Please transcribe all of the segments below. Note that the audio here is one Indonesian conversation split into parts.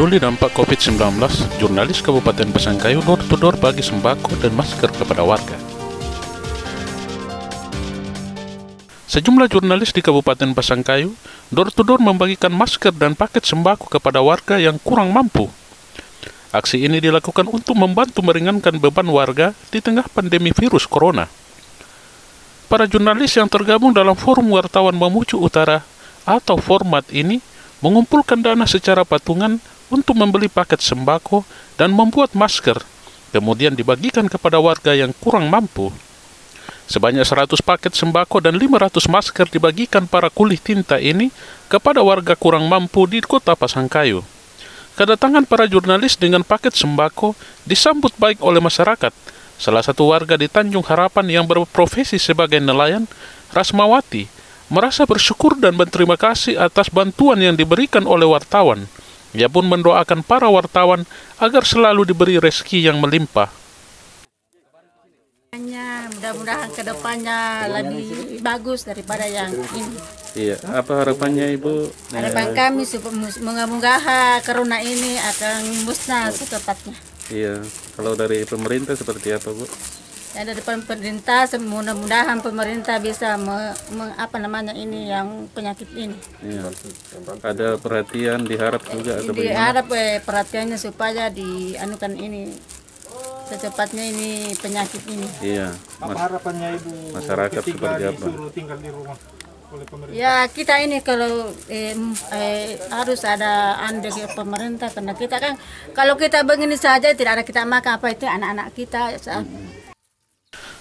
peduli dampak COVID-19, jurnalis Kabupaten Pasangkayu door-to-door bagi sembako dan masker kepada warga. Sejumlah jurnalis di Kabupaten Pasangkayu door-to-door membagikan masker dan paket sembako kepada warga yang kurang mampu. Aksi ini dilakukan untuk membantu meringankan beban warga di tengah pandemi virus corona. Para jurnalis yang tergabung dalam Forum Wartawan Mamuju Utara atau Format ini mengumpulkan dana secara patungan untuk membeli paket sembako dan membuat masker, kemudian dibagikan kepada warga yang kurang mampu. Sebanyak 100 paket sembako dan 500 masker dibagikan para kuli tinta ini kepada warga kurang mampu di Kota Pasangkayu. Kedatangan para jurnalis dengan paket sembako disambut baik oleh masyarakat. Salah satu warga di Tanjung Harapan yang berprofesi sebagai nelayan, Rasmawati, merasa bersyukur dan berterima kasih atas bantuan yang diberikan oleh wartawan. Ia pun mendoakan para wartawan agar selalu diberi rezeki yang melimpah. Mudah-mudahan ke depannya lebih bagus daripada yang ini. Iya, apa harapannya Ibu? Harapan kami moga-moga corona ini akan musnah secepatnya. Iya, kalau dari pemerintah seperti apa Bu? Ya, dari pemerintah, mudah-mudahan pemerintah bisa ini yang penyakit ini. Iya. Ada perhatian, diharap juga atau diharap perhatiannya supaya dianukan ini secepatnya ini penyakit ini. Iya. Apa harapannya Ibu masyarakat seperti apa? Disuruh tinggal di rumah oleh pemerintah? Ya kita ini kalau harus ada andil pemerintah karena kita kan kalau kita begini saja tidak ada kita makan apa itu anak-anak kita.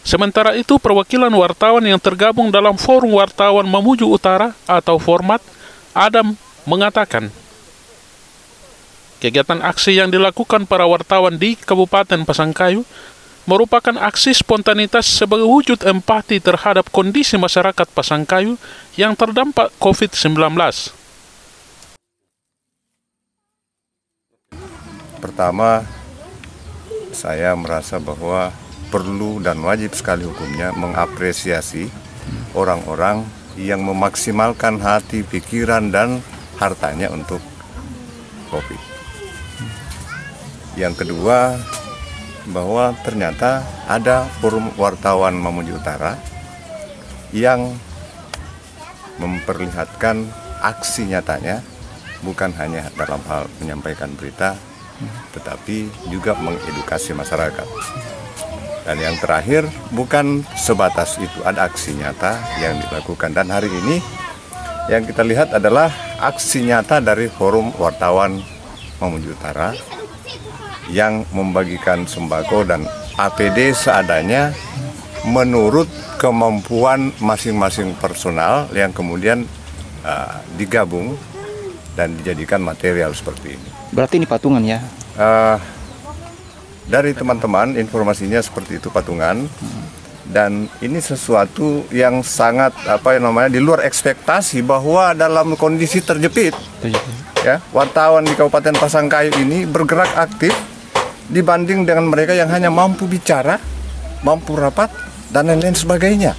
Sementara itu, perwakilan wartawan yang tergabung dalam Forum Wartawan Mamuju Utara atau Format, Adam, mengatakan kegiatan aksi yang dilakukan para wartawan di Kabupaten Pasangkayu merupakan aksi spontanitas sebagai wujud empati terhadap kondisi masyarakat Pasangkayu yang terdampak COVID-19. Pertama, saya merasa bahwa perlu dan wajib sekali hukumnya mengapresiasi orang-orang yang memaksimalkan hati, pikiran, dan hartanya untuk COVID. Yang kedua, bahwa ternyata ada Forum Wartawan Mamuju Utara yang memperlihatkan aksi nyatanya, bukan hanya dalam hal menyampaikan berita, tetapi juga mengedukasi masyarakat. Dan yang terakhir, bukan sebatas itu, ada aksi nyata yang dilakukan. Dan hari ini yang kita lihat adalah aksi nyata dari Forum Wartawan Mamuju Utara yang membagikan sembako dan APD seadanya menurut kemampuan masing-masing personal yang kemudian digabung dan dijadikan material seperti ini. Berarti ini patungan ya? Dari teman-teman informasinya seperti itu, patungan. Dan ini sesuatu yang sangat di luar ekspektasi bahwa dalam kondisi terjepit ya, wartawan di Kabupaten Pasangkayu ini bergerak aktif dibanding dengan mereka yang hanya mampu bicara, mampu rapat, dan lain-lain sebagainya.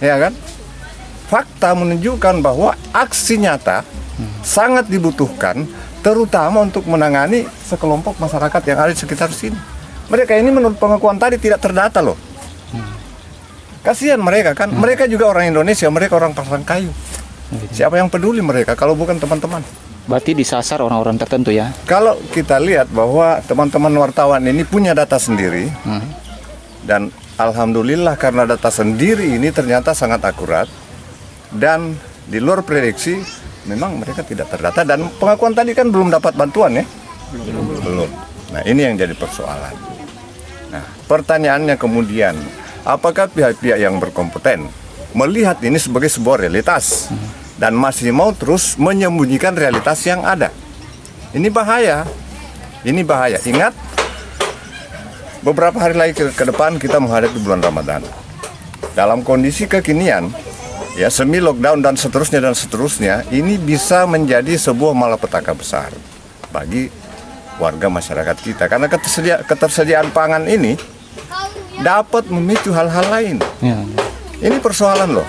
Ya kan? Fakta menunjukkan bahwa aksi nyata sangat dibutuhkan, terutama untuk menangani sekelompok masyarakat yang ada di sekitar sini. Mereka ini menurut pengakuan tadi tidak terdata loh. Kasihan mereka kan, mereka juga orang Indonesia, mereka orang Pasangkayu. Siapa yang peduli mereka kalau bukan teman-teman? Berarti disasar orang-orang tertentu ya? Kalau kita lihat bahwa teman-teman wartawan ini punya data sendiri, dan alhamdulillah karena data sendiri ini ternyata sangat akurat, dan di luar prediksi, memang mereka tidak terdata, dan pengakuan tadi kan belum dapat bantuan ya? Belum. Nah ini yang jadi persoalan. Nah pertanyaannya kemudian, apakah pihak-pihak yang berkompeten melihat ini sebagai sebuah realitas dan masih mau terus menyembunyikan realitas yang ada? Ini bahaya. Ini bahaya. Ingat, beberapa hari lagi ke depan kita menghadapi bulan Ramadan. Dalam kondisi kekinian, ya semi lockdown dan seterusnya, ini bisa menjadi sebuah malapetaka besar bagi warga masyarakat kita, karena ketersediaan pangan ini dapat memicu hal-hal lain. Ini persoalan loh.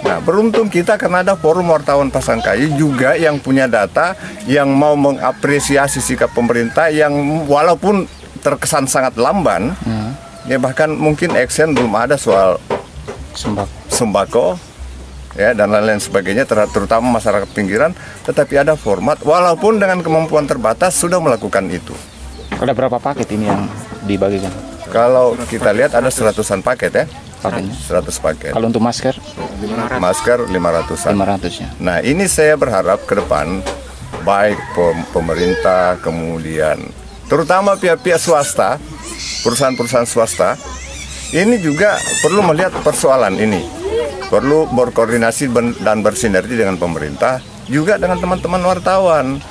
Nah, beruntung kita karena ada forum wartawan Pasangkayu juga yang punya data, yang mau mengapresiasi sikap pemerintah yang walaupun terkesan sangat lamban, ya bahkan mungkin action belum ada soal sembako, ya dan lain-lain sebagainya, terutama masyarakat pinggiran, tetapi ada format walaupun dengan kemampuan terbatas sudah melakukan itu. Ada berapa paket ini yang dibagikan? Kalau kita lihat ada 100-an paket ya. Paketnya? 100 paket. Kalau untuk masker? Masker 500-an. 500 ya. Nah, ini saya berharap ke depan baik pemerintah, kemudian terutama pihak-pihak swasta, perusahaan-perusahaan swasta, ini juga perlu melihat persoalan ini. Perlu berkoordinasi dan bersinergi dengan pemerintah, juga dengan teman-teman wartawan.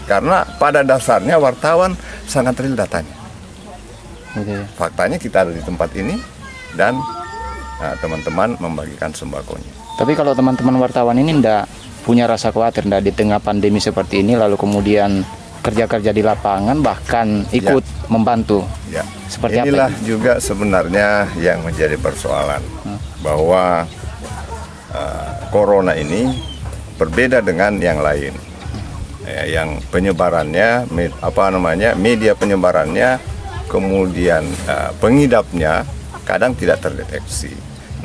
Karena pada dasarnya wartawan sangat real datanya. Faktanya kita ada di tempat ini dan teman-teman membagikan sembakonya. Tapi kalau teman-teman wartawan ini tidak punya rasa khawatir, tidak di tengah pandemi seperti ini, lalu kemudian kerja-kerja di lapangan, bahkan ikut membantu. Ya. Seperti Inilah apa? juga sebenarnya yang menjadi persoalan, bahwa corona ini berbeda dengan yang lain. Ya, yang penyebarannya, media penyebarannya, kemudian pengidapnya kadang tidak terdeteksi.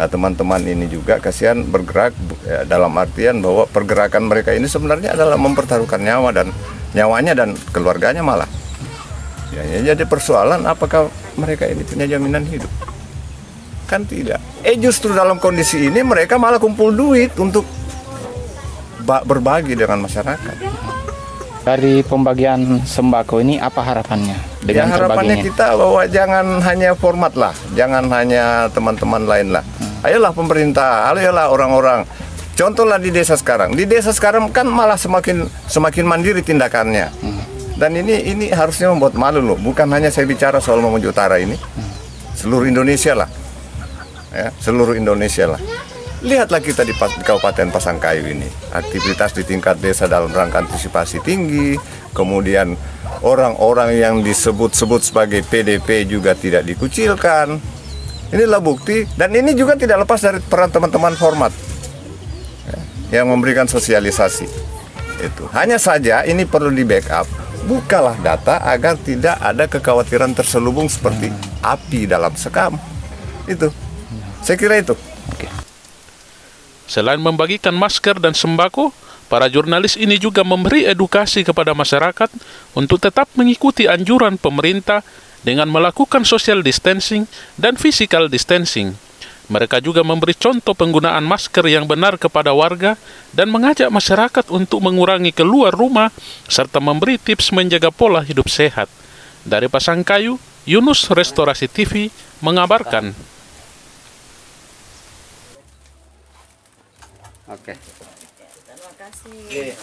Nah, teman-teman ini juga kasihan bergerak dalam artian bahwa pergerakan mereka ini sebenarnya adalah mempertaruhkan nyawanya dan keluarganya malah. Ya, jadi persoalan apakah mereka ini punya jaminan hidup? Kan tidak. Justru dalam kondisi ini mereka malah kumpul duit untuk berbagi dengan masyarakat. Dari pembagian sembako ini apa harapannya dengan harapannya terbaginya? kita bahwa jangan hanya format lah, jangan hanya teman-teman lain lah. Ayolah pemerintah, ayolah orang-orang. Contohlah di desa sekarang. Di desa sekarang kan malah semakin mandiri tindakannya. Dan ini harusnya membuat malu loh. Bukan hanya saya bicara soal Mamuju Utara ini, seluruh Indonesia lah, ya, seluruh Indonesia lah. Lihatlah kita di Kabupaten Pasangkayu ini, aktivitas di tingkat desa dalam rangka antisipasi tinggi, kemudian orang-orang yang disebut-sebut sebagai PDP juga tidak dikucilkan. Inilah bukti, dan ini juga tidak lepas dari peran teman-teman format yang memberikan sosialisasi. Itu. Hanya saja ini perlu di backup, bukalah data agar tidak ada kekhawatiran terselubung seperti api dalam sekam. Itu, saya kira itu. Selain membagikan masker dan sembako, para jurnalis ini juga memberi edukasi kepada masyarakat untuk tetap mengikuti anjuran pemerintah dengan melakukan social distancing dan physical distancing. Mereka juga memberi contoh penggunaan masker yang benar kepada warga dan mengajak masyarakat untuk mengurangi keluar rumah serta memberi tips menjaga pola hidup sehat. Dari Pasangkayu, Yunus Restorasi TV mengabarkan. Oke. Terima kasih.